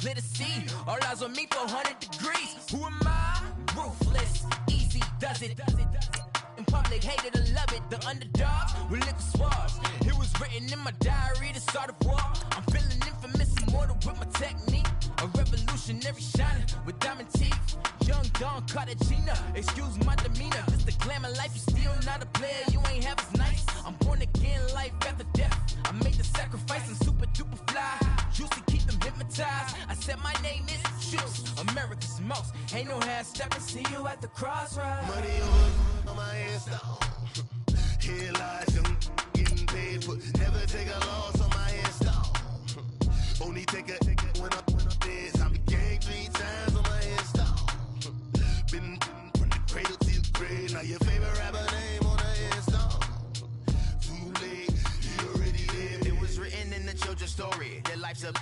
clear to see. All eyes on me for 100 degrees. Who am I? Ruthless, easy does it. In public, hated or love it. The underdogs with liquor swabs. It was written in my diary to start a war. I'm feeling infamous, immortal with my technique. A revolutionary shining with diamond teeth. Young Don Cartagena, excuse my demeanor. Just the glamour life, you still not a player. You ain't half as nice. I'm born again, life after death. I made the sacrifice and super duper fly. Used to keep them hypnotized. I said my name is Juice, America's most. Ain't no half stepping. See you at the crossroads. Money on my hairstyle. Here lies young, getting paid for. Never take a loss on my hairstyle. Only take a when I'm dead. I be gang 3 times on my hairstyle. Been from the cradle to the grave. Now your favorite rapper name on the hairstyle. Too late, you already lived. It was written in the children's story. Their life's a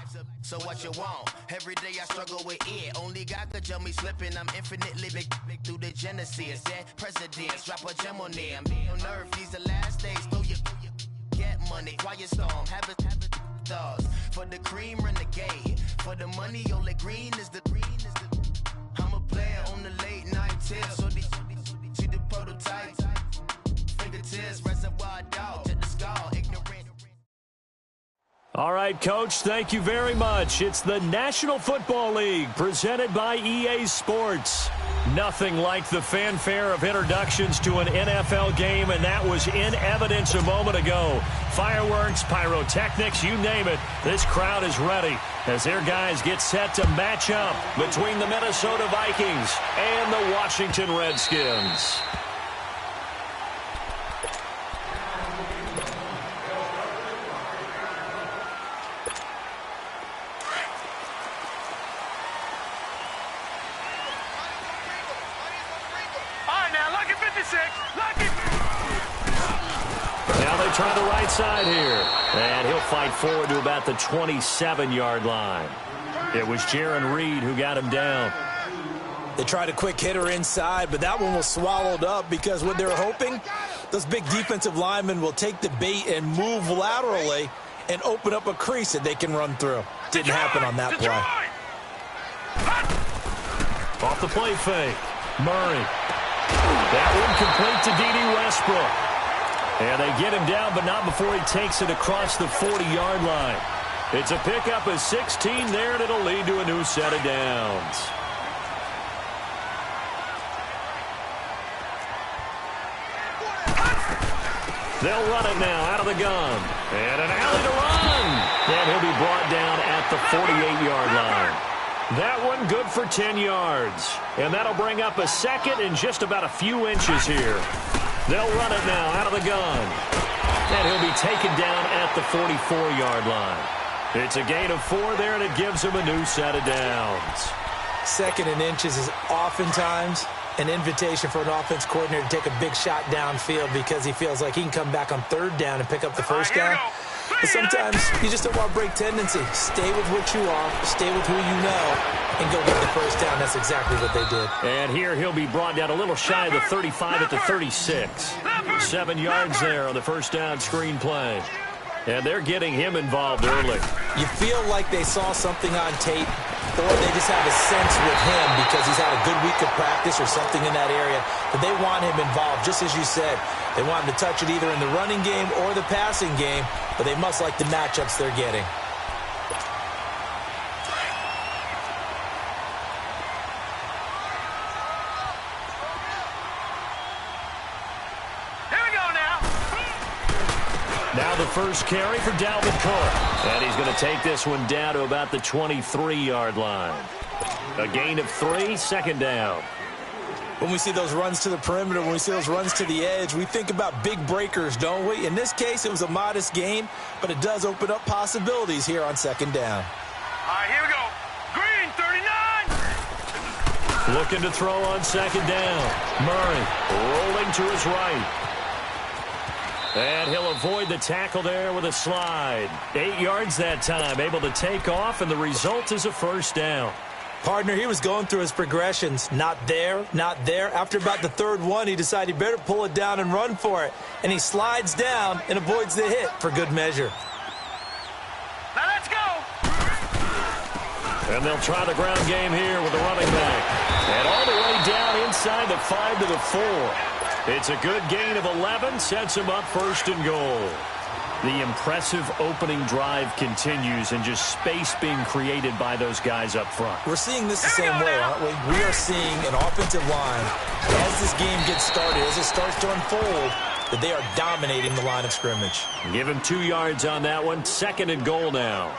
so what you want? Every day I struggle with it. Only God could tell me slipping. I'm infinitely big through the genesis. Dead presidents, drop a gem on them. On earth, these the last days. Throw your get money, quiet storm. Have it thoughts. For the cream, renegade. For the money, only green is the. I'm a player on the late night tip. So these see the prototype. Fingertips, reservoir dog to the skull. Ignorant. All right, Coach, thank you very much. It's the National Football League presented by EA Sports. Nothing like the fanfare of introductions to an NFL game, and that was in evidence a moment ago. Fireworks, pyrotechnics, you name it. This crowd is ready as their guys get set to match up between the Minnesota Vikings and the Washington Redskins. Now they try the right side here. And he'll fight forward to about the 27-yard line. It was Jaron Reed who got him down. They tried a quick hitter inside, but that one was swallowed up because what they're hoping, those big defensive linemen will take the bait and move laterally and open up a crease that they can run through. Didn't happen on that play. Off the play fake. Murray. That one complete to D.D. Westbrook. And they get him down, but not before he takes it across the 40-yard line. It's a pickup of 16 there, and it'll lead to a new set of downs. They'll run it now out of the gun. And an alley to run. And he'll be brought down at the 48-yard line. That one good for 10 yards. And that'll bring up a second and just about a few inches here. They'll run it now out of the gun. And he'll be taken down at the 44-yard line. It's a gain of 4 there, and it gives him a new set of downs. Second and inches is oftentimes an invitation for an offense coordinator to take a big shot downfield because he feels like he can come back on third down and pick up the first down. But sometimes you just don't want to break tendency. Stay with what you are, stay with who you know, and go get the first down. That's exactly what they did. And here he'll be brought down a little shy of the 35 at the 36. 7 yards there on the first down screen play. And they're getting him involved early. You feel like they saw something on tape, or they just have a sense with him because he's had a good week of practice or something in that area that they want him involved, just as you said. They want him to touch it either in the running game or the passing game, but they must like the matchups they're getting. Now the first carry for Dalvin Cook. And he's going to take this one down to about the 23-yard line. A gain of 3, second down. When we see those runs to the perimeter, when we see those runs to the edge, we think about big breakers, don't we? In this case, it was a modest gain, but it does open up possibilities here on second down. All right, here we go. Green, 39. Looking to throw on second down. Murray rolling to his right. And he'll avoid the tackle there with a slide. 8 yards that time, able to take off, and the result is a first down. Partner, he was going through his progressions. Not there, not there. After about the third one, he decided he better pull it down and run for it. And he slides down and avoids the hit for good measure. Now let's go. And they'll try the ground game here with the running back. And all the way down inside the 5 to the 4. It's a good gain of 11, sets them up 1st and goal. The impressive opening drive continues and just space being created by those guys up front. We're seeing this the same way, aren't we? We are seeing an offensive line, as this game gets started, as it starts to unfold, that they are dominating the line of scrimmage. Give him 2 yards on that one. 2nd and goal now.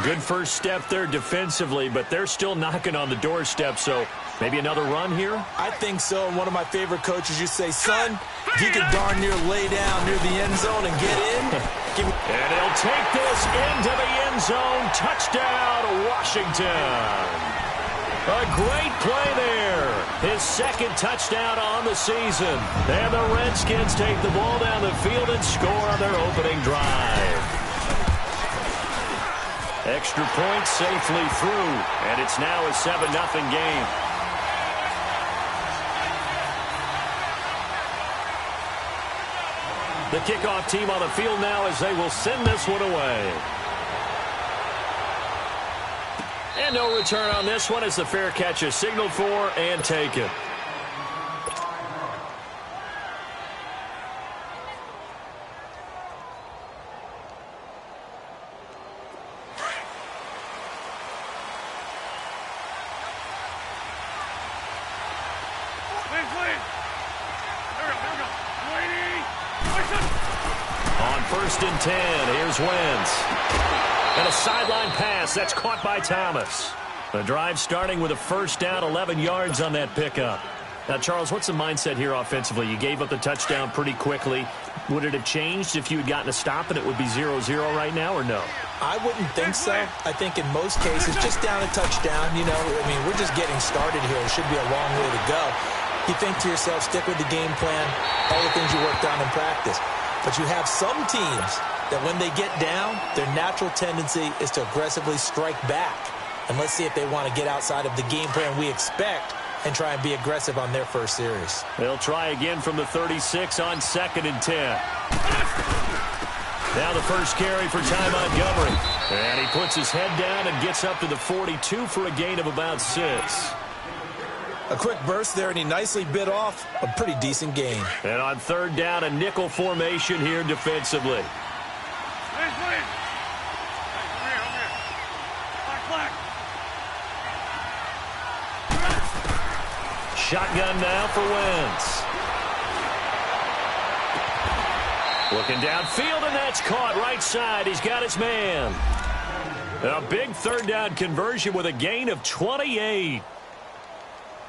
Good first step there defensively, but they're still knocking on the doorstep, so maybe another run here? I think so. And one of my favorite coaches used to say, son, if you could darn near lay down near the end zone and get in. And he'll take this into the end zone. Touchdown, Washington. A great play there. His 2nd touchdown on the season. And the Redskins take the ball down the field and score on their opening drive. Extra point safely through, and it's now a 7-0 game. The kickoff team on the field now as they will send this one away. And no return on this one as the fair catch is signaled for and taken. On 1st and 10, here's Wentz. And a sideline pass that's caught by Thomas. The drive starting with a 1st down, 11 yards on that pickup. Now, Charles, what's the mindset here offensively? You gave up the touchdown pretty quickly. Would it have changed if you had gotten a stop and it would be 0-0 right now, or no? I wouldn't think so. I think in most cases, just down a touchdown, you know, I mean, we're just getting started here. It should be a long way to go. You think to yourself, stick with the game plan, all the things you worked on in practice. But you have some teams that when they get down, their natural tendency is to aggressively strike back. And let's see if they want to get outside of the game plan we expect and try and be aggressive on their first series. They'll try again from the 36 on 2nd and 10. Now the first carry for Ty Montgomery. And he puts his head down and gets up to the 42 for a gain of about 6. A quick burst there, and he nicely bit off a pretty decent gain. And on 3rd down, a nickel formation here defensively. Shotgun now for Wentz. Looking downfield, and that's caught right side. He's got his man. A big 3rd down conversion with a gain of 28.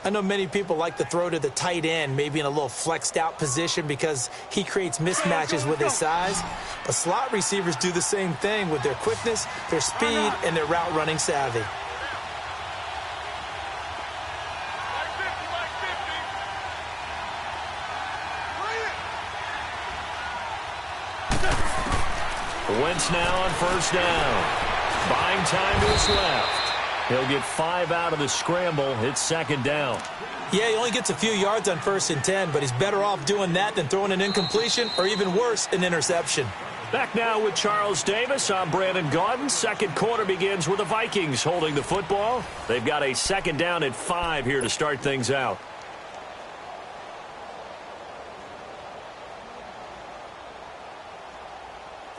I know many people like to throw to the tight end, maybe in a little flexed out position because he creates mismatches with his size. But slot receivers do the same thing with their quickness, their speed, and their route running savvy. Wentz now on 1st down. Buying time to his left. He'll get 5 out of the scramble. It's 2nd down. Yeah, he only gets a few yards on 1st and 10, but he's better off doing that than throwing an incompletion or even worse, an interception. Back now with Charles Davis. I'm Brandon Gaudin. 2nd quarter begins with the Vikings holding the football. They've got a 2nd down at 5 here to start things out.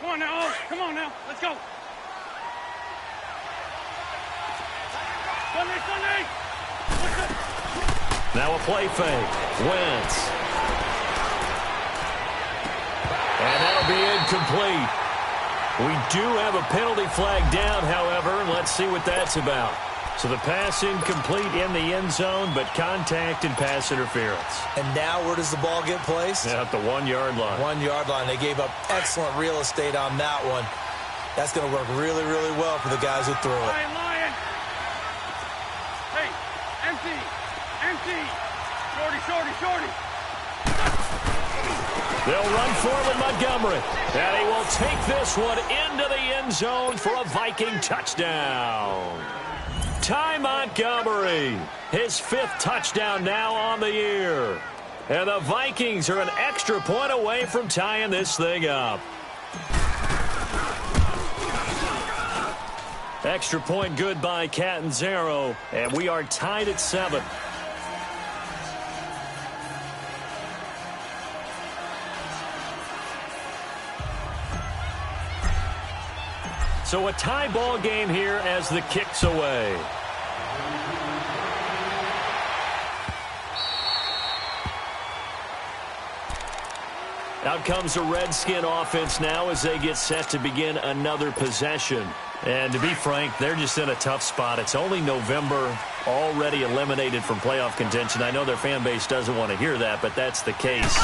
Come on now, come on now, let's go. Sunday. Now a play fake. Wentz. And that'll be incomplete. We do have a penalty flag down, however. Let's see what that's about. So the pass incomplete in the end zone, but contact and pass interference. And now where does the ball get placed? Yeah, at the 1-yard line. 1-yard line. They gave up excellent real estate on that one. That's going to work really, really well for the guys who threw it. Lion. Hey, empty. Shorty. They'll run forward Montgomery. And he will take this one into the end zone for a Viking touchdown. Ty Montgomery, his 5th touchdown now on the year. And the Vikings are an extra point away from tying this thing up. Extra point good by Catanzaro, and we are tied at 7. So a tie ball game here as the kick's away. Out comes the Redskin offense now as they get set to begin another possession. And to be frank, they're just in a tough spot. It's only November, already eliminated from playoff contention. I know their fan base doesn't want to hear that, but that's the case.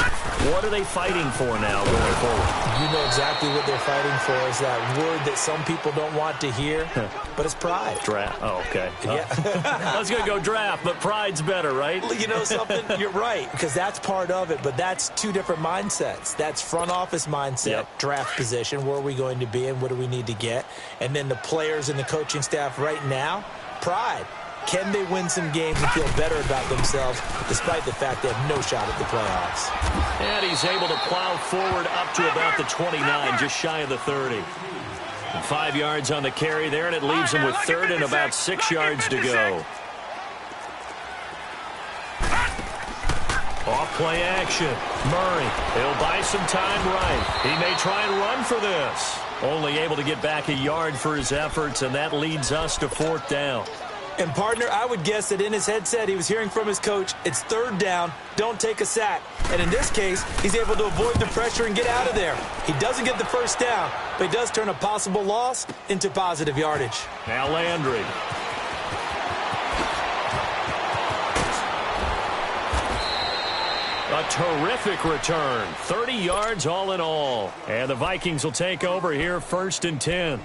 What are they fighting for now going forward? You know exactly what they're fighting for is that word that some people don't want to hear, but it's pride. Draft. Oh, okay. Yeah. I was going to go draft, but pride's better, right? You know something? You're right, because that's part of it, but that's two different mindsets. That's front office mindset, draft position, where are we going to be and what do we need to get? And then the players and the coaching staff right now, pride. Can they win some games and feel better about themselves despite the fact they have no shot at the playoffs? And he's able to plow forward up to about the 29, just shy of the 30. And 5 yards on the carry there, and it leaves him with third and about 6 yards to go. Off-play action. Murray, he'll buy some time right. He may try and run for this. Only able to get back a yard for his efforts, and that leads us to 4th down. And, partner, I would guess that in his headset he was hearing from his coach, it's 3rd down, don't take a sack. And in this case, he's able to avoid the pressure and get out of there. He doesn't get the first down, but he does turn a possible loss into positive yardage. Now Landry. A terrific return. 30 yards all in all. And the Vikings will take over here 1st and 10.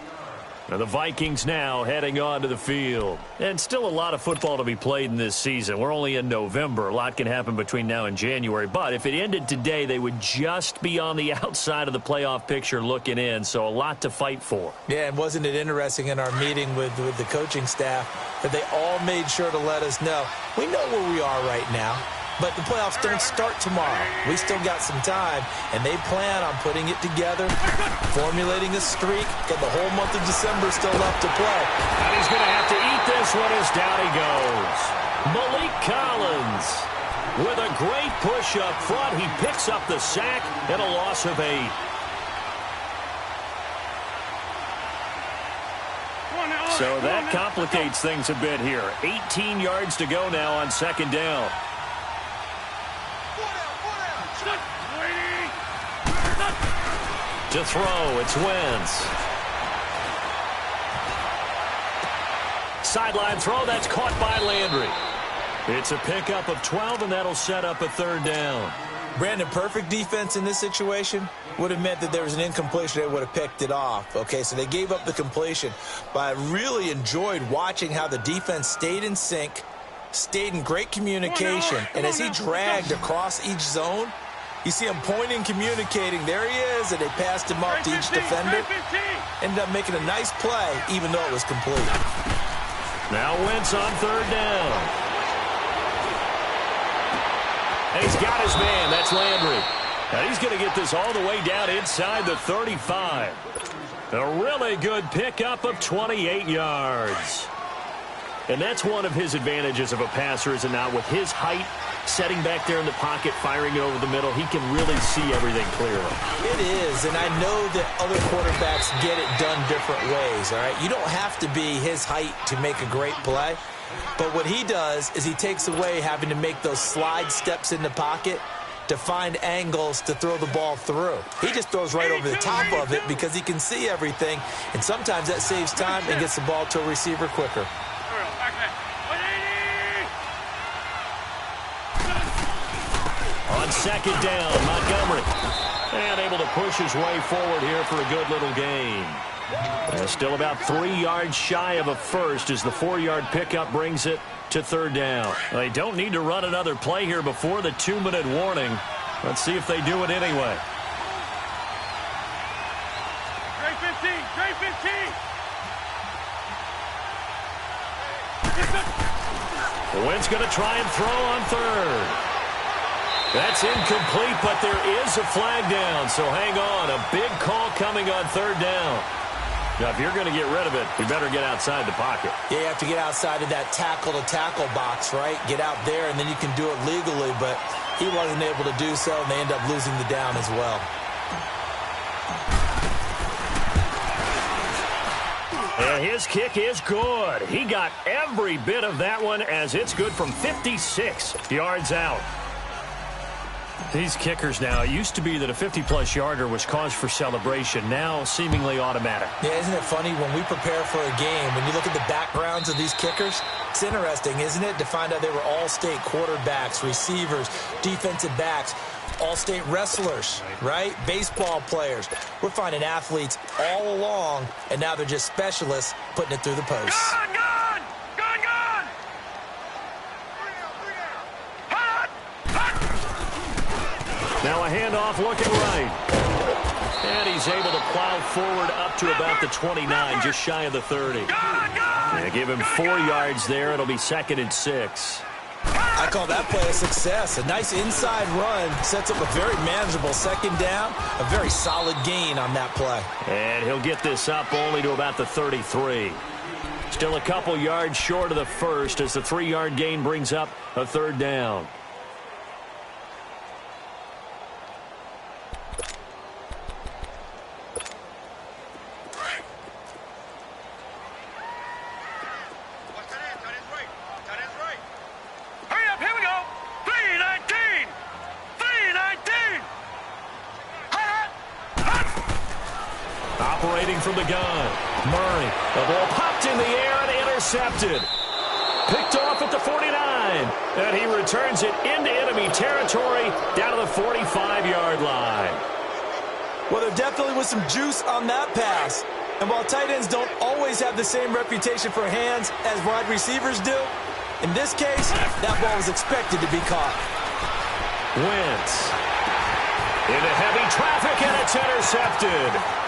And the Vikings now heading on to the field. And still a lot of football to be played in this season. We're only in November. A lot can happen between now and January. But if it ended today, they would just be on the outside of the playoff picture looking in. So a lot to fight for. Yeah, and wasn't it interesting in our meeting with the coaching staff that they all made sure to let us know, we know where we are right now. But the playoffs don't start tomorrow. We still got some time, and they plan on putting it together, formulating a streak, and the whole month of December still left to play. And he's going to have to eat this one as down he goes. Malik Collins with a great push up front. He picks up the sack and a loss of 8. So that complicates things a bit here. 18 yards to go now on 2nd down. To throw, it's Wentz. Sideline throw, that's caught by Landry. It's a pickup of 12, and that'll set up a 3rd down. Brandon, perfect defense in this situation would have meant that there was an incompletion. They would have picked it off. Okay, so they gave up the completion. But I really enjoyed watching how the defense stayed in sync, stayed in great communication. And as he dragged across each zone, you see him pointing, communicating. There he is, and they passed him up to each defender. Ended up making a nice play, even though it was complete. Now Wentz on 3rd down. And he's got his man. That's Landry. And he's going to get this all the way down inside the 35. A really good pickup of 28 yards. And that's one of his advantages of a passer, is it not? With his height, setting back there in the pocket, firing it over the middle, he can really see everything clearly. It is, and I know that other quarterbacks get it done different ways, all right? You don't have to be his height to make a great play, but what he does is he takes away having to make those slide steps in the pocket to find angles to throw the ball through. He just throws right over the top of it because he can see everything, and sometimes that saves time and gets the ball to a receiver quicker. On 2nd down, Montgomery. And able to push his way forward here for a good little gain. Still about 3 yards shy of a first as the 4-yard pickup brings it to 3rd down. They don't need to run another play here before the 2-minute warning. Let's see if they do it anyway. Trey 15, Trey 15. Wentz going to try and throw on 3rd. That's incomplete, but there is a flag down, so hang on. A big call coming on 3rd down. Now, if you're going to get rid of it, you better get outside the pocket. Yeah, you have to get outside of that tackle-to-tackle box, right? Get out there, and then you can do it legally, but he wasn't able to do so, and they end up losing the down as well. And his kick is good. He got every bit of that one as it's good from 56 yards out. These kickers now, it used to be that a 50-plus yarder was cause for celebration. Now, seemingly automatic. Yeah, isn't it funny? When we prepare for a game, when you look at the backgrounds of these kickers, it's interesting, isn't it, to find out they were all-state quarterbacks, receivers, defensive backs, all-state wrestlers, right? Baseball players. We're finding athletes all along, and now they're just specialists putting it through the posts. Gone! Now a handoff looking right. And he's able to plow forward up to about the 29, just shy of the 30. Yeah, give him 4 yards there. It'll be 2nd and 6. I call that play a success. A nice inside run sets up a very manageable second down. A very solid gain on that play. And he'll get this up only to about the 33. Still a couple yards short of the first as the 3-yard gain brings up a 3rd down. Operating from the gun, Murray. The ball popped in the air and intercepted. Picked off at the 49. And he returns it into enemy territory down to the 45-yard line. Well, there definitely was some juice on that pass. And while tight ends don't always have the same reputation for hands as wide receivers do, in this case, that ball was expected to be caught. Wentz into heavy traffic, and it's intercepted.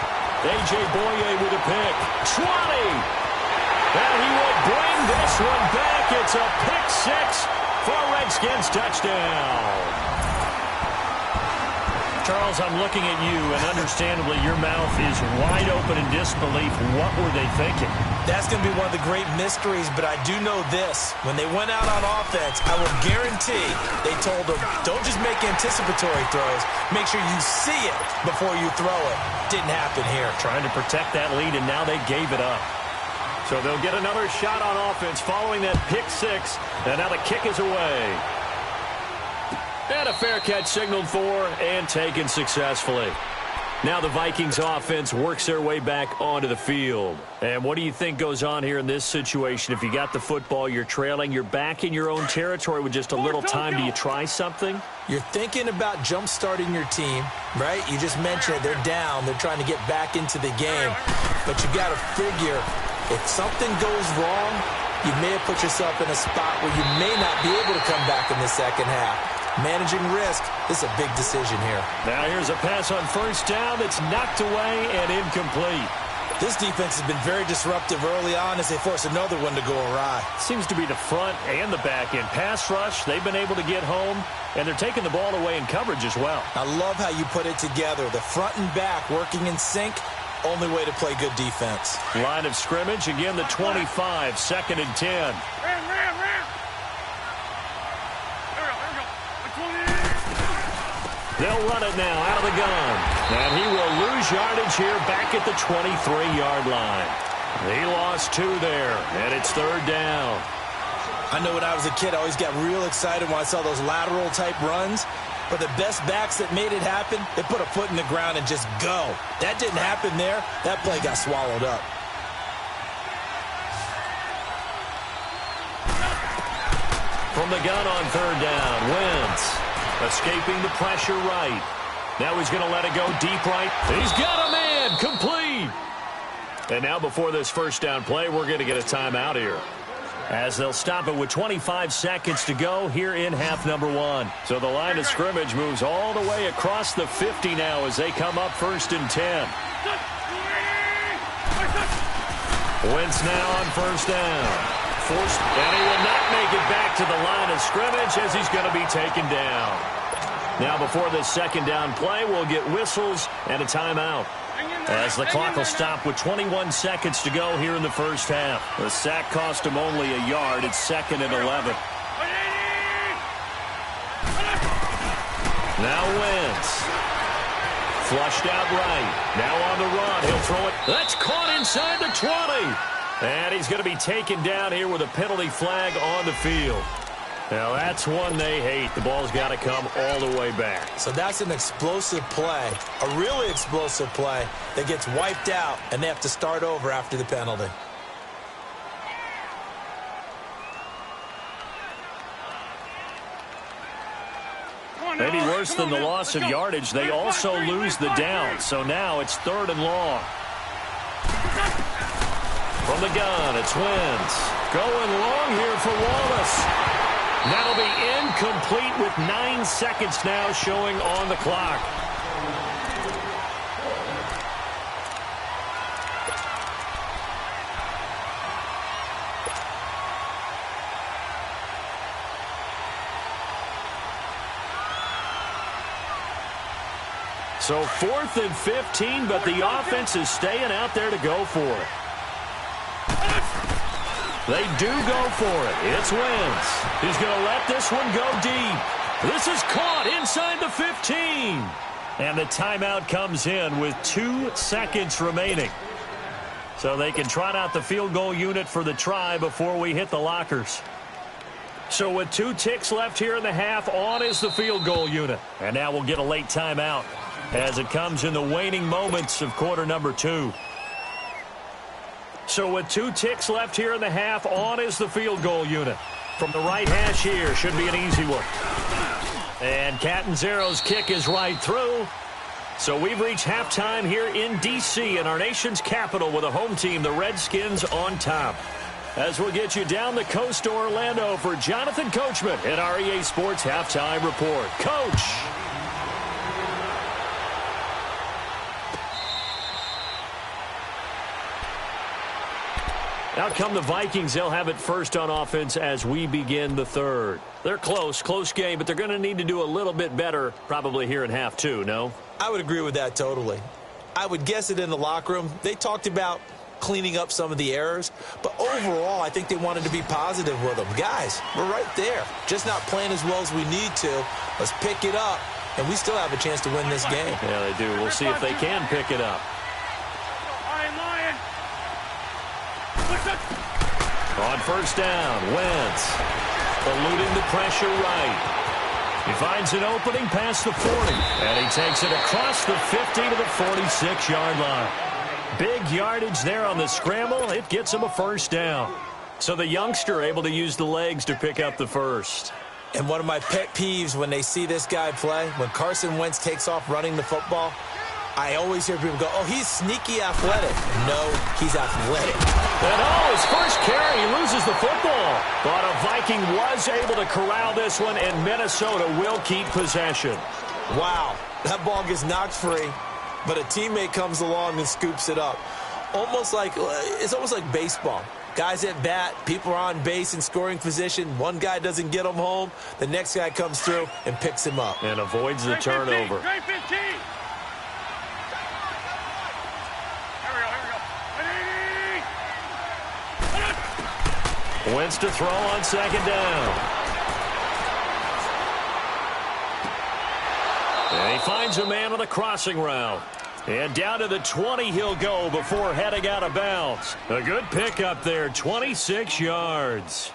A.J. Boye with a pick. 20. And he will bring this one back. It's a pick 6 for a Redskins touchdown. Charles, I'm looking at you, and understandably your mouth is wide open in disbelief. What were they thinking? That's going to be one of the great mysteries, but I do know this. When they went out on offense, I will guarantee they told them, don't just make anticipatory throws. Make sure you see it before you throw it. Didn't happen here. Trying to protect that lead, and now they gave it up. So they'll get another shot on offense following that pick 6, and now the kick is away. And a fair catch signaled for and taken successfully. Now the Vikings offense works their way back onto the field. And what do you think goes on here in this situation? If you got the football, you're trailing, you're back in your own territory with just a little time. Do you try something? You're thinking about jump-starting your team, right? You just mentioned it. They're down. They're trying to get back into the game. But you got to figure, if something goes wrong, you may have put yourself in a spot where you may not be able to come back in the second half. Managing risk, this is a big decision here. Now here's a pass on 1st down that's knocked away and incomplete. This defense has been very disruptive early on as they force another one to go awry. Seems to be the front and the back end. Pass rush, they've been able to get home, and they're taking the ball away in coverage as well. I love how you put it together. The front and back working in sync, only way to play good defense. Line of scrimmage, again the 25, 2nd and 10. They'll run it now out of the gun. And he will lose yardage here back at the 23-yard line. He lost 2 there, and it's 3rd down. I know when I was a kid, I always got real excited when I saw those lateral-type runs. But the best backs that made it happen, they put a foot in the ground and just go. That didn't happen there. That play got swallowed up. From the gun on 3rd down, Wentz escaping the pressure right. Now he's going to let it go deep right. He's got a man, complete. And now before this 1st down play, we're going to get a timeout here, as they'll stop it with 25 seconds to go here in half number 1. So the line of scrimmage moves all the way across the 50 now as they come up 1st and 10. Wentz now on 1st down. And he will not make it back to the line of scrimmage as he's going to be taken down. Now before this second down play, we'll get whistles and a timeout, as the clock will stop with 21 seconds to go here in the first half. The sack cost him only a yard. It's 2nd and 11. Now Wentz. Flushed out right. Now on the run. He'll throw it. That's caught inside the 20. And he's going to be taken down here with a penalty flag on the field. Now, that's one they hate. The ball's got to come all the way back. So that's an explosive play, a really explosive play that gets wiped out, and they have to start over after the penalty. Maybe worse than the loss of yardage, they also lose the down. So now it's 3rd and long. From the gun, it's Wentz. Going long here for Wallace. That'll be incomplete with 9 seconds now showing on the clock. So 4th and 15, but the offense is staying out there to go for it. They do go for it. It's Wentz. He's going to let this one go deep. This is caught inside the 15. And the timeout comes in with 2 seconds remaining. So they can trot out the field goal unit for the try before we hit the lockers. So with 2 ticks left here in the half, on is the field goal unit. And now we'll get a late timeout as it comes in the waning moments of quarter number 2. So with 2 ticks left here in the half, on is the field goal unit. From the right hash here, should be an easy one. And Catanzaro's kick is right through. So we've reached halftime here in D.C. in our nation's capital with a home team, the Redskins, on top. As we'll get you down the coast to Orlando for Jonathan Coachman at our EA Sports Halftime Report. Coach! Out come the Vikings. They'll have it first on offense as we begin the third. They're close game, but they're going to need to do a little bit better probably here in half 2, no? I would agree with that totally. I would guess it in the locker room. They talked about cleaning up some of the errors, but overall I think they wanted to be positive with them. Guys, we're right there. Just not playing as well as we need to. Let's pick it up, and we still have a chance to win this game. Yeah, they do. We'll see if they can pick it up. On first down, Wentz eluding the pressure right. He finds an opening past the 40, and he takes it across the 50 to the 46-yard line. Big yardage there on the scramble. It gets him a first down. So the youngster able to use the legs to pick up the first. And one of my pet peeves when they see this guy play, when Carson Wentz takes off running the football, I always hear people go, oh, he's sneaky athletic. No, he's athletic. And his first carry, he loses the football. But a Viking was able to corral this one, and Minnesota will keep possession. Wow, that ball gets knocked free, but a teammate comes along and scoops it up. It's almost like baseball. Guys at bat, people are on base in scoring position. One guy doesn't get him home. The next guy comes through and picks him up. And avoids the turnover. Great 15. Wentz to throw on second down. And he finds a man on the crossing route. And down to the 20 he'll go before heading out of bounds. A good pickup there, 26 yards.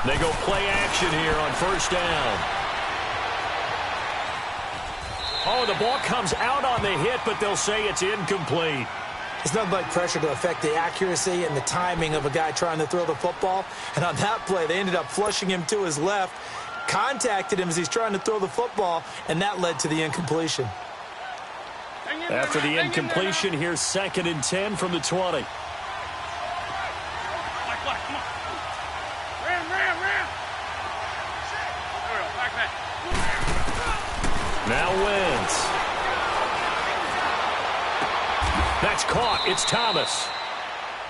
They go play action here on first down. Oh, the ball comes out on the hit, but they'll say it's incomplete. It's nothing like pressure to affect the accuracy and the timing of a guy trying to throw the football. And on that play, they ended up flushing him to his left, contacted him as he's trying to throw the football, and that led to the incompletion. After the incompletion, here's 2nd and 10 from the 20. Now Wentz. That's caught. It's Thomas.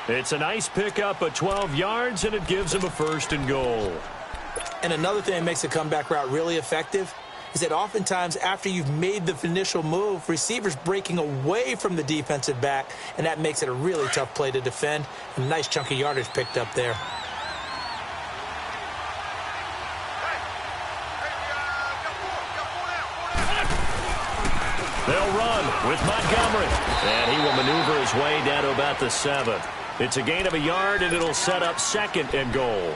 It's a nice pickup of 12 yards, and it gives him a 1st and goal. And another thing that makes a comeback route really effective is that oftentimes after you've made the initial move, receivers breaking away from the defensive back, and that makes it a really tough play to defend. A nice chunk of yardage picked up there. They'll run with Montgomery, and he will maneuver his way down to about the 7. It's a gain of a yard, and it'll set up 2nd and goal.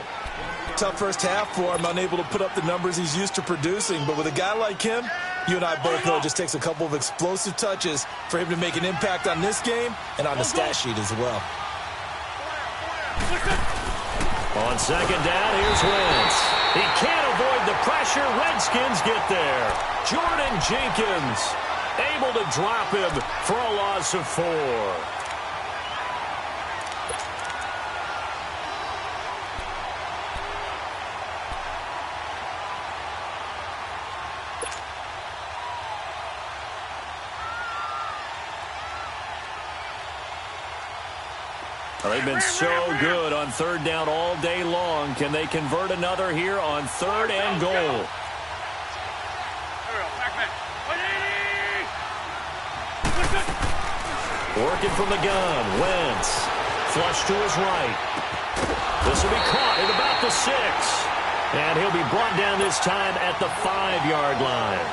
Tough first half for him, unable to put up the numbers he's used to producing. But with a guy like him, you and I both know it just takes a couple of explosive touches for him to make an impact on this game and on the stat sheet as well. On 2nd down, here's Wentz. He can't avoid the pressure. Redskins get there. Jordan Jenkins able to drop him for a loss of 4. They've been so good on 3rd down all day long. Can they convert another here on 3rd and goal? Working from the gun, Wentz. Flush to his right. This will be caught at about the 6. And he'll be brought down this time at the 5-yard line.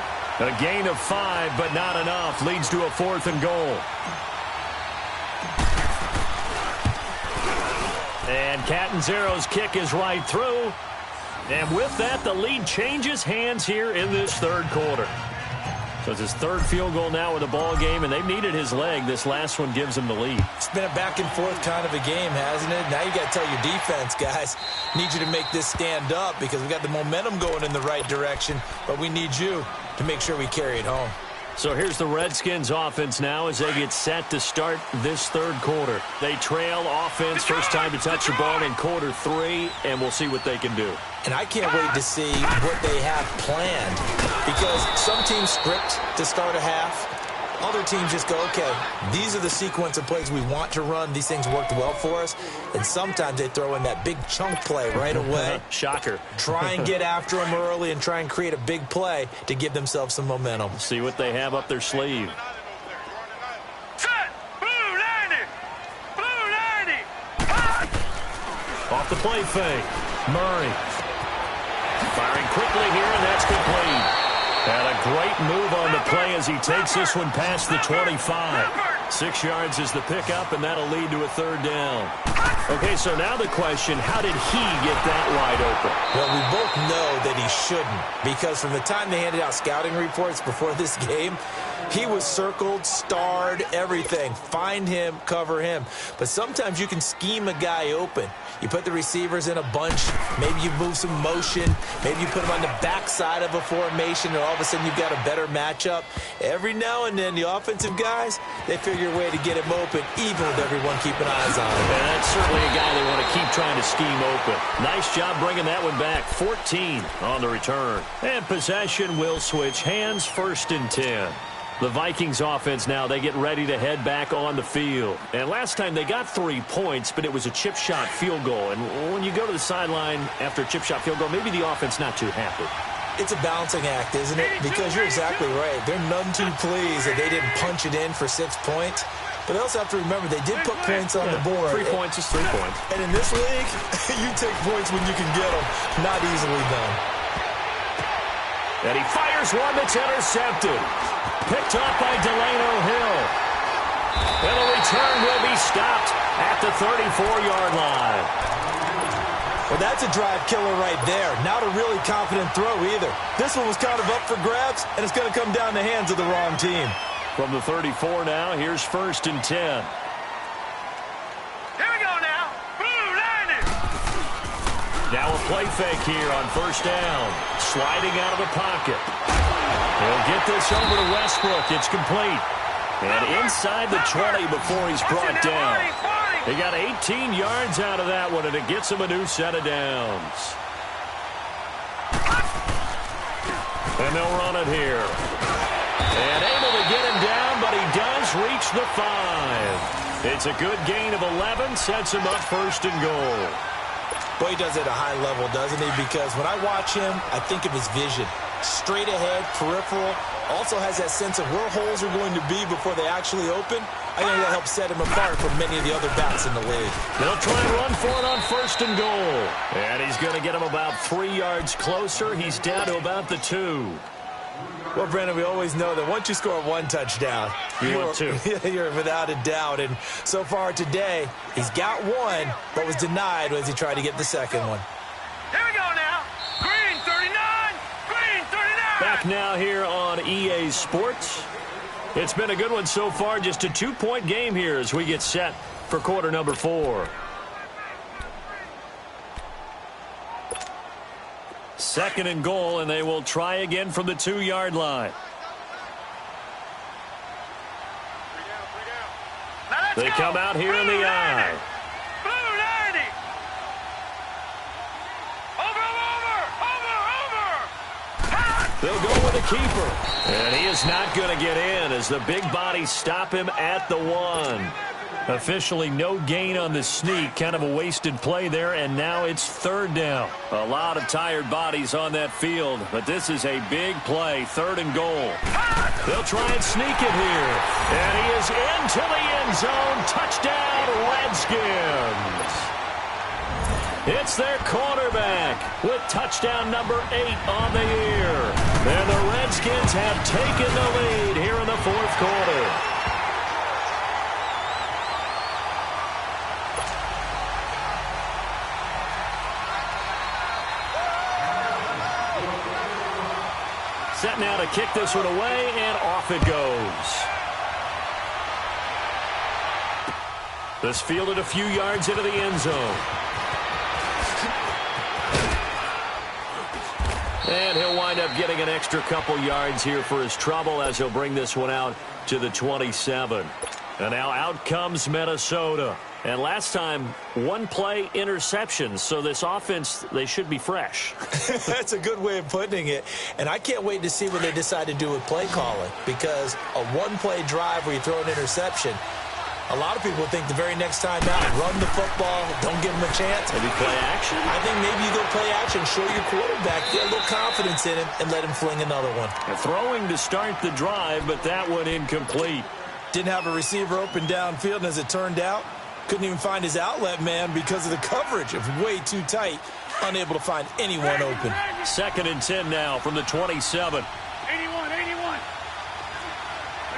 A gain of 5, but not enough. Leads to a 4th and goal. And Catanzaro's kick is right through. And with that, the lead changes hands here in this 3rd quarter. So it's his 3rd field goal now in the ball game, and they've needed his leg. This last one gives him the lead. It's been a back-and-forth kind of a game, hasn't it? Now you got to tell your defense, guys, need you to make this stand up because we got the momentum going in the right direction, but we need you to make sure we carry it home. So here's the Redskins offense now as they get set to start this 3rd quarter. They trail offense, first time to touch the ball in quarter 3, and we'll see what they can do. And I can't wait to see what they have planned because some teams script to start a half. Other teams just go, okay, these are the sequence of plays we want to run. These things worked well for us. And sometimes they throw in that big chunk play right away. Shocker. Try and get after them early and try and create a big play to give themselves some momentum. See what they have up their sleeve. Set! Blue 90! Blue 90! Off the play fake. Murray. Firing quickly here, and that's complete. And a great move on the play as he takes this one past the 25. 6 yards is the pickup, and that'll lead to a 3rd down. Okay, so now the question, how did he get that wide open? Well, we both know that he shouldn't because from the time they handed out scouting reports before this game, he was circled, starred, everything. Find him, cover him. But sometimes you can scheme a guy open. You put the receivers in a bunch. Maybe you move some motion. Maybe you put them on the backside of a formation, and all of a sudden you've got a better matchup. Every now and then, the offensive guys, they figure a way to get him open, even with everyone keeping eyes on him. And that's certainly a guy they want to keep trying to scheme open. Nice job bringing that one back. 14 on the return. And possession will switch hands, 1st and 10. The Vikings offense now, they get ready to head back on the field. And last time they got 3 points, but it was a chip shot field goal. And when you go to the sideline after a chip shot field goal, maybe the offense not too happy. It's a balancing act, isn't it? Because you're exactly right. They're none too pleased that they didn't punch it in for 6 points. But they also have to remember they did put points on the board. 3 points is 3 points. And in this league, you take points when you can get them. Not easily done. And he fires one that's intercepted. Picked up by Delano Hill. And the return will be stopped at the 34-yard line. Well, that's a drive killer right there. Not a really confident throw either. This one was kind of up for grabs, and it's going to come down the hands of the wrong team. From the 34 now, here's 1st and 10. Here we go now. Blue 90! Now a play fake here on 1st down. Sliding out of the pocket. He'll get this over to Westbrook. It's complete. And inside the 20 before he's brought down. He got 18 yards out of that one, and it gets him a new set of downs. And they'll run it here. And able to get him down, but he does reach the 5. It's a good gain of 11, sets him up first and goal. Boy, he does it at a high level, doesn't he? Because when I watch him, I think of his vision. Straight ahead, peripheral, also has that sense of where holes are going to be before they actually open. I think that helps set him apart from many of the other bats in the league. They'll try and run for it on first and goal. And he's going to get him about 3 yards closer. He's down to about the 2. Well, Brandon, we always know that once you score 1 touchdown, you're 2. You're without a doubt. And so far today, he's got 1, but was denied as he tried to get the second one. Here we go now. Green 39. Green 39. Back now here on EA Sports. It's been a good one so far. Just a 2-point game here as we get set for quarter number 4. Second and goal, and they will try again from the 2-yard line. They come out here in the I. Blue 90. Over. They'll go with a keeper. And he is not going to get in as the big bodies stop him at the 1. Officially no gain on the sneak. Kind of a wasted play there, and now it's third down. A lot of tired bodies on that field, but this is a big play. Third and goal. They'll try and sneak it here. And he is into the end zone. Touchdown, Redskins. It's their quarterback with touchdown number 8 on the year. And the Redskins have taken the lead here in the fourth quarter. Set now to kick this one away, and off it goes. This fielded a few yards into the end zone. And he'll wind up getting an extra couple yards here for his trouble as he'll bring this one out to the 27. And now out comes Minnesota. And last time, 1-play interceptions. So this offense, they should be fresh. That's a good way of putting it. And I can't wait to see what they decide to do with play calling. Because a 1-play drive where you throw an interception, a lot of people think the very next time out, run the football, don't give him a chance. Maybe play action? I think maybe you go play action, show your quarterback, get a little confidence in him, and let him fling another one. Throwing to start the drive, but that one incomplete. Didn't have a receiver open downfield, and as it turned out, couldn't even find his outlet man because of the coverage. It was way too tight, unable to find anyone open. Second and 10 now from the 27. 81.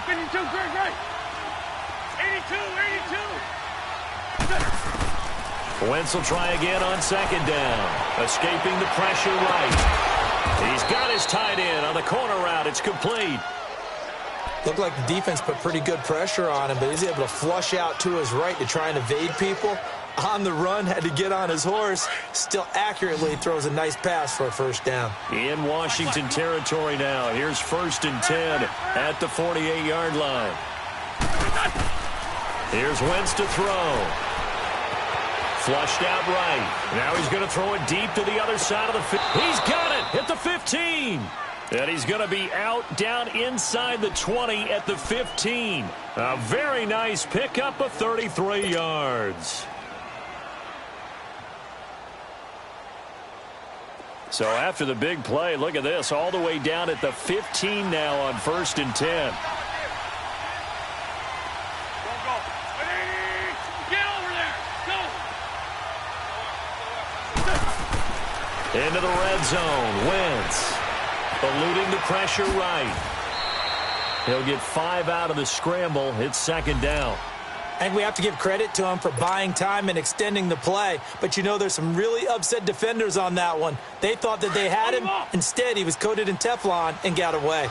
52. Great. 82. Wentz will try again on second down. Escaping the pressure right. He's got his tight end on the corner route. It's complete. Looked like the defense put pretty good pressure on him, but he's able to flush out to his right to try and evade people. On the run, had to get on his horse. Still accurately throws a nice pass for a first down. In Washington territory now. Here's first and 10 at the 48-yard line. Here's Wentz to throw. Flushed out right. Now he's going to throw it deep to the other side of the field. He's got it at the 15. And he's going to be out down inside the 20 at the 15. A very nice pickup of 33 yards. So after the big play, look at this, all the way down at the 15 now on first and 10. Go. Get over there. Go. Into the red zone. Wentz eluding the pressure right. He'll get 5 out of the scramble. It's second down. And we have to give credit to him for buying time and extending the play. But you know, there's some really upset defenders on that one. They thought that they had him. Instead, he was coated in Teflon and got away.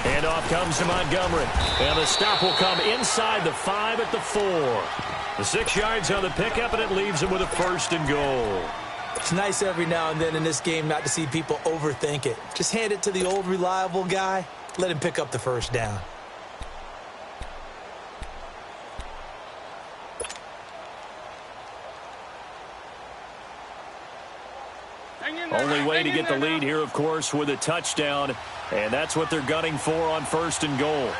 Handoff comes to Montgomery. And the stop will come inside the 5 at the 4. The 6 yards on the pickup, and it leaves him with a first and goal. It's nice every now and then in this game not to see people overthink it. Just hand it to the old reliable guy. Let him pick up the first down. Only way to get the lead here, of course, with a touchdown, and that's what they're gunning for on 1st and goal.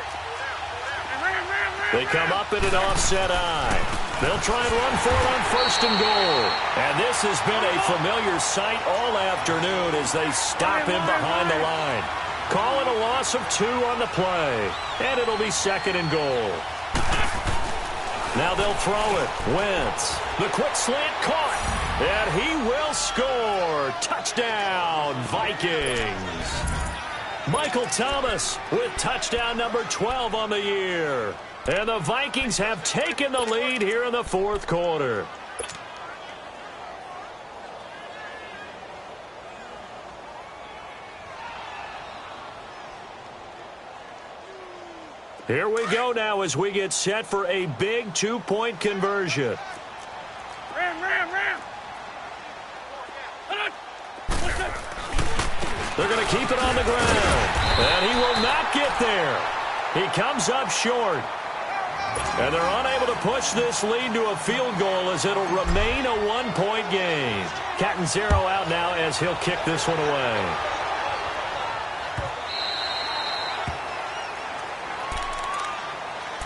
They come up in an offset eye. They'll try and run for it on 1st and goal. And this has been a familiar sight all afternoon as they stop him behind the line. Call it a loss of 2 on the play, and it'll be 2nd and goal. Now they'll throw it. Wentz. The quick slant caught. And he will score. Touchdown, Vikings. Michael Thomas with touchdown number 12 on the year. And the Vikings have taken the lead here in the 4th quarter. Here we go now as we get set for a big 2-point conversion. Ram. They're going to keep it on the ground. And he will not get there. He comes up short. And they're unable to push this lead to a field goal as it'll remain a 1-point game. Catanzaro out now as he'll kick this one away.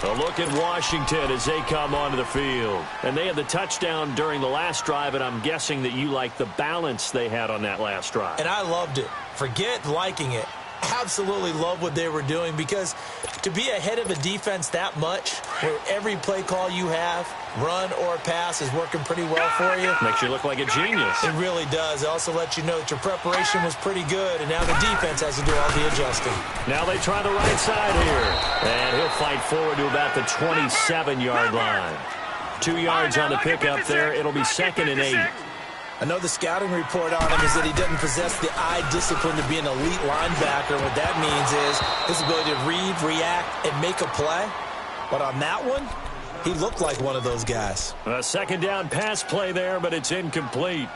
A look at Washington as they come onto the field. And they had the touchdown during the last drive, and I'm guessing that you like the balance they had on that last drive. And I loved it. Forget liking it. Absolutely love what they were doing, because to be ahead of a defense that much, where every play call you have, run or pass, is working pretty well for you. Makes you look like a genius. It really does. It also lets you know that your preparation was pretty good, and now the defense has to do all the adjusting. Now they try the right side here. And he'll fight forward to about the 27-yard line. 2 yards on the pickup there. It'll be 2nd and 8. I know the scouting report on him is that he doesn't possess the eye discipline to be an elite linebacker. What that means is his ability to read, react, and make a play. But on that one, he looked like one of those guys. A 2nd down pass play there, but it's incomplete.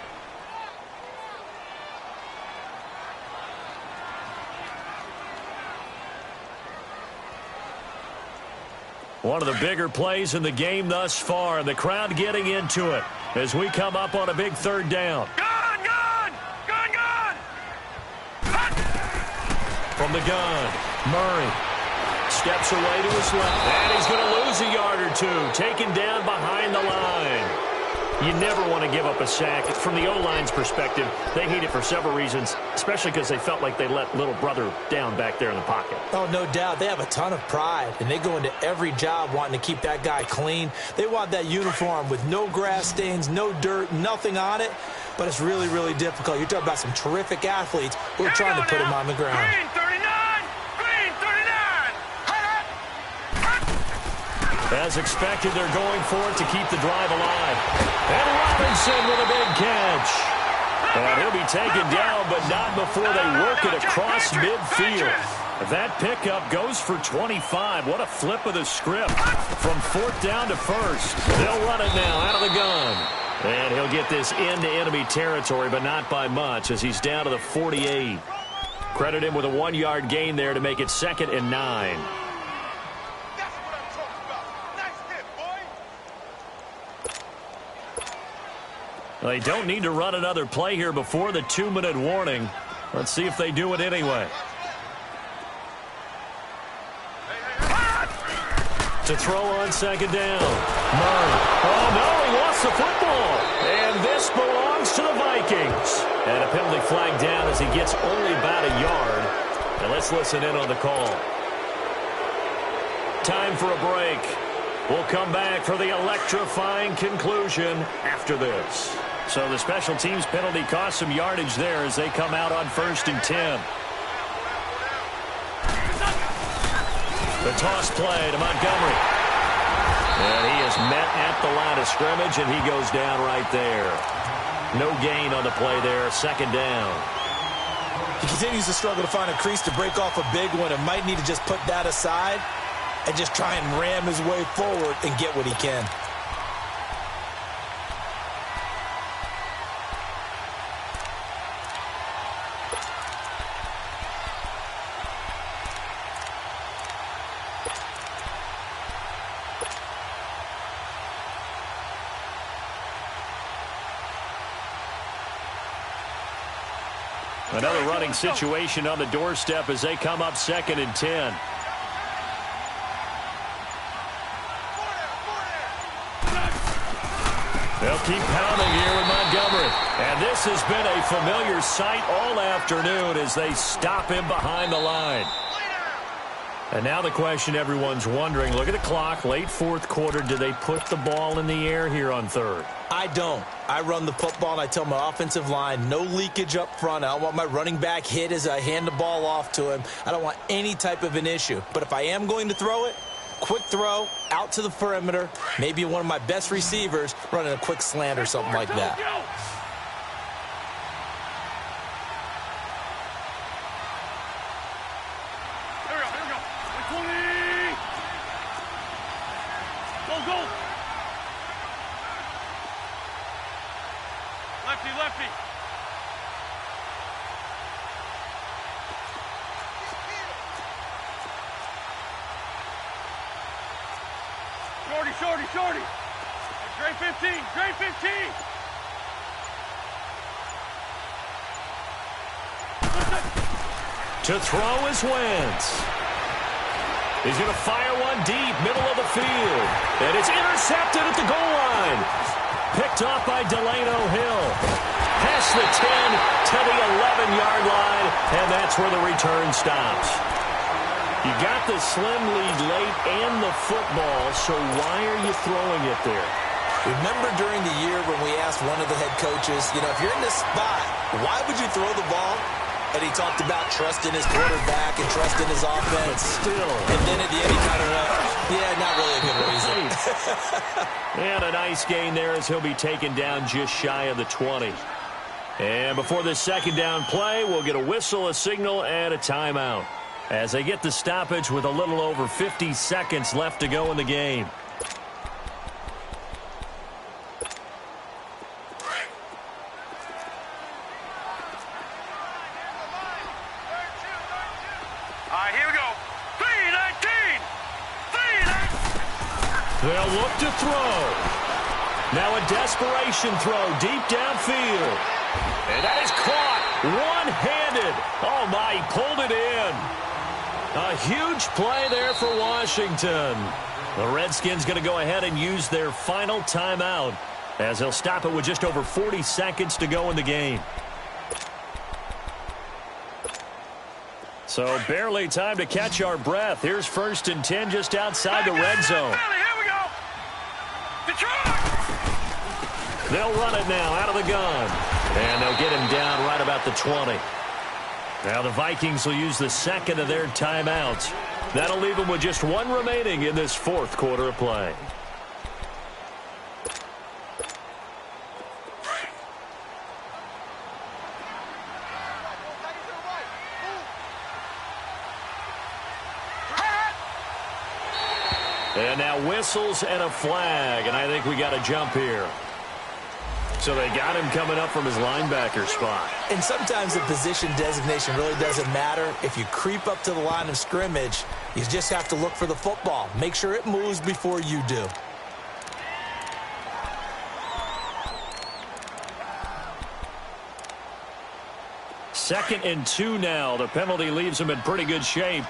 One of the bigger plays in the game thus far. The crowd getting into it as we come up on a big 3rd down. Gun! From the gun, Murray steps away to his left. And he's going to lose a yard or 2. Taken down behind the line. You never want to give up a sack. From the O-line's perspective, they hate it for several reasons, especially because they felt like they let little brother down back there in the pocket. Oh, no doubt. They have a ton of pride, and they go into every job wanting to keep that guy clean. They want that uniform with no grass stains, no dirt, nothing on it. But it's really, really difficult. You're talking about some terrific athletes who are trying to put him on the ground. Green 39! Green 39! As expected, they're going for it to keep the drive alive. And Robinson with a big catch. And he'll be taken down, but not before they work it across midfield. That pickup goes for 25. What a flip of the script from 4th down to 1st. They'll run it now out of the gun. And he'll get this into enemy territory, but not by much as he's down to the 48. Credit him with a 1-yard gain there to make it 2nd and 9. They don't need to run another play here before the 2-minute warning. Let's see if they do it anyway. To throw on 2nd down. Murray. Oh, no, he lost the football. And this belongs to the Vikings. And a penalty flag down as he gets only about a yard. And let's listen in on the call. Time for a break. We'll come back for the electrifying conclusion after this. So the special teams penalty cost some yardage there as they come out on 1st and 10. The toss play to Montgomery. And he is met at the line of scrimmage, and he goes down right there. No gain on the play there, 2nd down. He continues to struggle to find a crease to break off a big one and might need to just put that aside and just try and ram his way forward and get what he can. Another running situation on the doorstep as they come up 2nd and 10. They'll keep pounding here with Montgomery. And this has been a familiar sight all afternoon as they stop him behind the line. And now the question everyone's wondering, look at the clock, late 4th quarter, do they put the ball in the air here on 3rd? I don't. I run the football, and I tell my offensive line, no leakage up front. I don't want my running back hit as I hand the ball off to him. I don't want any type of an issue. But if I am going to throw it, quick throw, out to the perimeter, maybe one of my best receivers running a quick slant or something like that. Lefty. Shorty. Great 15. To throw is Wentz. He's going to fire one deep, middle of the field. And it's intercepted at the goal line. Picked off by Delano Hill. Past the 10 to the 11-yard line, and that's where the return stops. You got the slim lead late and the football, so why are you throwing it there? Remember during the year when we asked one of the head coaches, if you're in this spot, why would you throw the ball? And he talked about trusting his quarterback and trusting his offense. But still. And then at the end he kind of went, yeah, not really a good reason. And a nice gain there as he'll be taken down just shy of the 20. And before this 2nd down play, we'll get a whistle, a signal, and a timeout, as they get the stoppage with a little over 50 seconds left to go in the game. All right, here we go. 3-19. They'll look to throw. Now a desperation throw deep downfield. And that is caught one-handed. Oh, my, he pulled it in. A huge play there for Washington. The Redskins going to go ahead and use their final timeout as they'll stop it with just over 40 seconds to go in the game. So barely time to catch our breath. Here's 1st and 10 just outside the red zone. Here we go. Detroit. They'll run it now out of the gun. And they'll get him down right about the 20. Now the Vikings will use the 2nd of their timeouts. That'll leave them with just 1 remaining in this 4th quarter of play. And now whistles and a flag, and I think we got a jump here. So they got him coming up from his linebacker spot. And sometimes the position designation really doesn't matter. If you creep up to the line of scrimmage, you just have to look for the football. Make sure it moves before you do. Second and 2 now. The penalty leaves him in pretty good shape.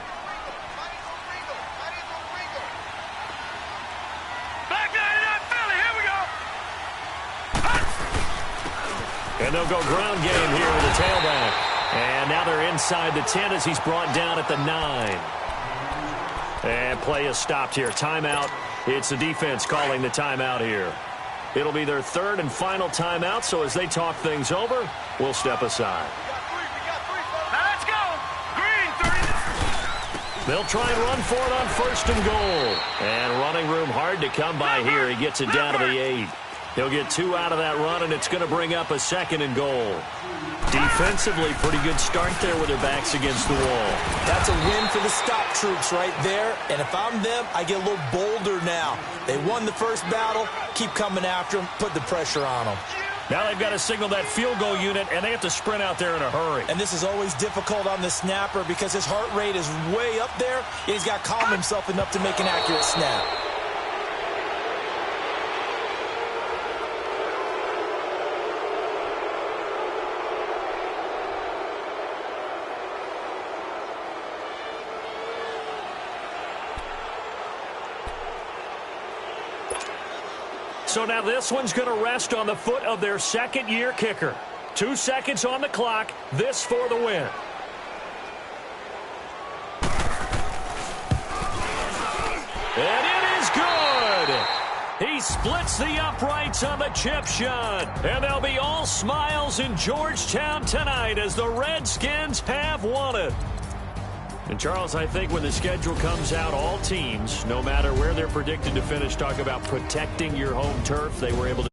And they'll go ground game here with the tailback. And now they're inside the 10 as he's brought down at the 9. And play is stopped here. Timeout. It's the defense calling the timeout here. It'll be their 3rd and final timeout, so as they talk things over, we'll step aside. Now let's go. Green, 39. They'll try and run for it on 1st and goal. And running room hard to come by here. He gets it down to the 8. He'll get 2 out of that run, and it's going to bring up a 2nd and goal. Defensively, pretty good start there with their backs against the wall. That's a win for the stop troops right there. And if I'm them, I get a little bolder now. They won the first battle. Keep coming after them. Put the pressure on them. Now they've got to signal that field goal unit, and they have to sprint out there in a hurry. And this is always difficult on the snapper because his heart rate is way up there, and he's got to calm himself enough to make an accurate snap. So now this one's going to rest on the foot of their second-year kicker. 2 seconds on the clock. This for the win. And it is good. He splits the uprights on the chip shot. And they'll be all smiles in Georgetown tonight as the Redskins have won it. And, Charles, I think when the schedule comes out, all teams, no matter where they're predicted to finish, talk about protecting your home turf. They were able to